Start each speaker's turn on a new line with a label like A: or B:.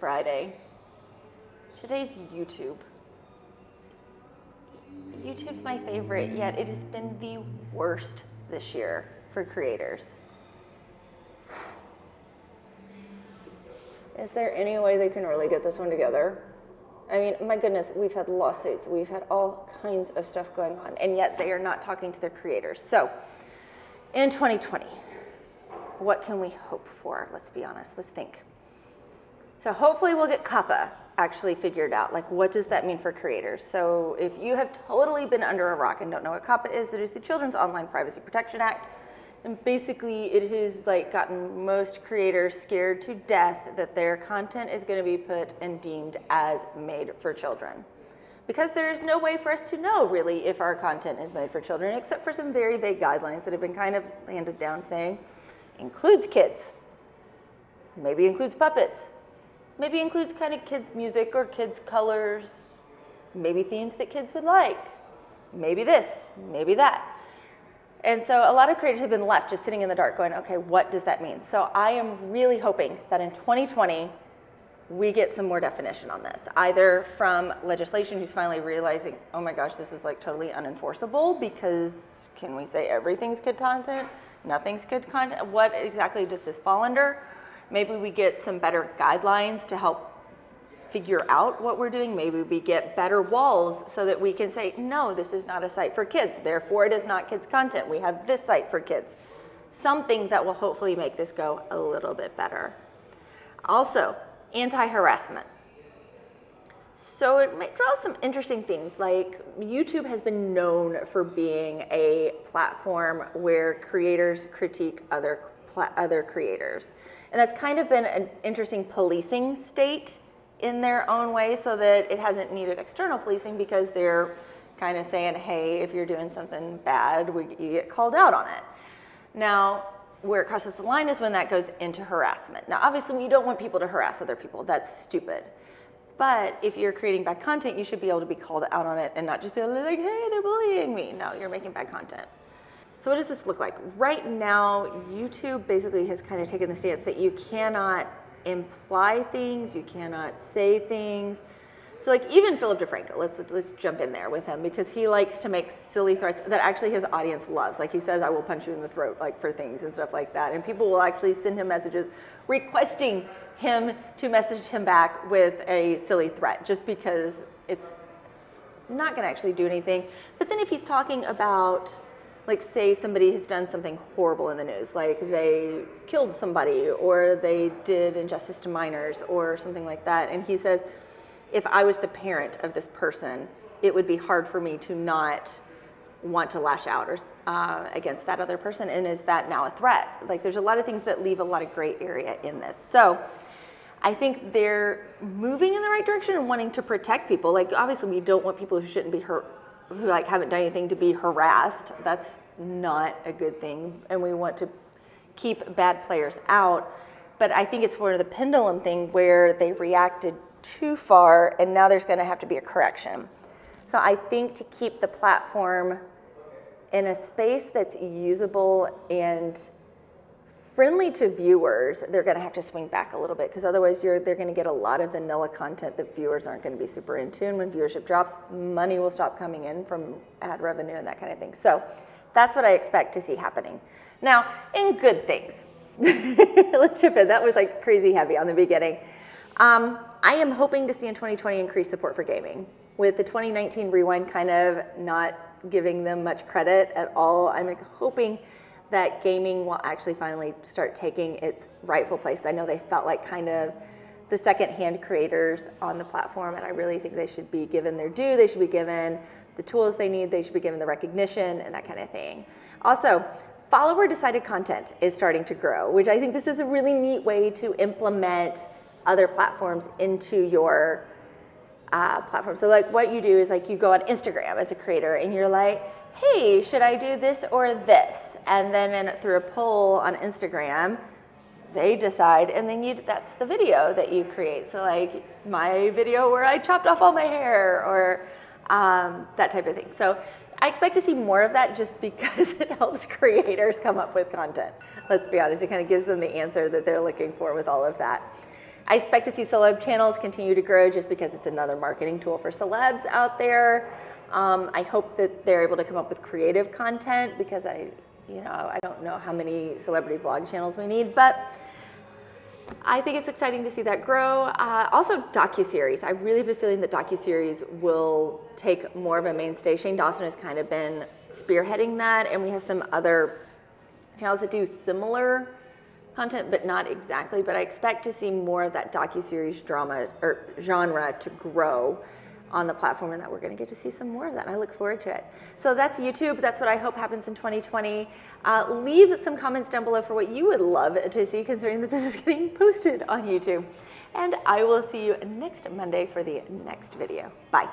A: Friday. Today's YouTube. YouTube's my favorite, yet it has been the worst this year for creators. Is there any way they can really get this one together? I mean, my goodness, we've had lawsuits, we've had all kinds of stuff going on, and yet they are not talking to their creators. So, in 2020, what can we hope for? Let's be honest, let's think. So hopefully we'll get COPPA actually figured out. Like, what does that mean for creators? So if you have totally been under a rock and don't know what COPPA is, it is the Children's Online Privacy Protection Act. And basically it has like gotten most creators scared to death that their content is going to be put and deemed as made for children. Because there is no way for us to know really if our content is made for children, except for some very vague guidelines that have been kind of handed down saying, includes kids, maybe includes puppets, maybe includes kind of kids' music or kids' colors, maybe themes that kids would like, maybe this, maybe that. And so a lot of creators have been left just sitting in the dark going, okay, what does that mean? So I am really hoping that in 2020, we get some more definition on this, either from legislation who's finally realizing, oh my gosh, this is like totally unenforceable because can we say everything's kid content? Nothing's kid content? What exactly does this fall under? Maybe we get some better guidelines to help figure out what we're doing. Maybe we get better walls so that we can say, no, this is not a site for kids, therefore it is not kids content. We have this site for kids. Something that will hopefully make this go a little bit better. Also, anti-harassment. So it might draw some interesting things, like YouTube has been known for being a platform where creators critique other creators. And that's kind of been an interesting policing state in their own way, so that it hasn't needed external policing because they're kind of saying, hey, if you're doing something bad, you get called out on it. Now, where it crosses the line is when that goes into harassment. Now, obviously, we don't want people to harass other people. That's stupid. But if you're creating bad content, you should be able to be called out on it and not just be able to be like, hey, they're bullying me. No, you're making bad content. So what does this look like? Right now, YouTube basically has kind of taken the stance that you cannot imply things, you cannot say things. So like even Philip DeFranco, let's jump in there with him because he likes to make silly threats that actually his audience loves. Like he says, I will punch you in the throat, like for things and stuff like that. And people will actually send him messages requesting him to message him back with a silly threat just because it's not gonna actually do anything. But then if he's talking about, like say somebody has done something horrible in the news, like they killed somebody or they did injustice to minors or something like that, and he says, if I was the parent of this person, it would be hard for me to not want to lash out or against that other person, and is that now a threat? Like there's a lot of things that leave a lot of gray area in this. So I think they're moving in the right direction and wanting to protect people. Like obviously we don't want people who shouldn't be hurt, who like haven't done anything, to be harassed. That's not a good thing, and we want to keep bad players out. But I think it's sort of the pendulum thing where they reacted too far and now there's going to have to be a correction. So I think to keep the platform in a space that's usable and friendly to viewers, they're going to have to swing back a little bit, because otherwise they're going to get a lot of vanilla content that viewers aren't going to be super into, and when viewership drops, money will stop coming in from ad revenue and that kind of thing. So that's what I expect to see happening. Now, in good things, let's chip in. That was like crazy heavy on the beginning. I am hoping to see in 2020 increased support for gaming. With the 2019 rewind kind of not giving them much credit at all, I'm hoping that gaming will actually finally start taking its rightful place. I know they felt like kind of the second-hand creators on the platform, and I really think they should be given their due. They should be given the tools they need. They should be given the recognition and that kind of thing. Also, follower-decided content is starting to grow, which I think this is a really neat way to implement other platforms into your platform. So like what you do is like you go on Instagram as a creator and you're like, hey, should I do this or this? And then through a poll on Instagram, they decide, and then that's the video that you create. So like my video where I chopped off all my hair, or that type of thing. So I expect to see more of that just because it helps creators come up with content. Let's be honest, it kind of gives them the answer that they're looking for with all of that. I expect to see celeb channels continue to grow just because it's another marketing tool for celebs out there. I hope that they're able to come up with creative content because I don't know how many celebrity vlog channels we need, but I think it's exciting to see that grow. Also, DocuSeries. I really have a feeling that DocuSeries will take more of a mainstay. Shane Dawson has kind of been spearheading that, and we have some other channels that do similar content, but not exactly. But I expect to see more of that DocuSeries drama or genre to grow on the platform, and that we're going to get to see some more of that. And I look forward to it. So that's YouTube. That's what I hope happens in 2020. Leave some comments down below for what you would love to see, considering that this is getting posted on YouTube. And I will see you next Monday for the next video. Bye.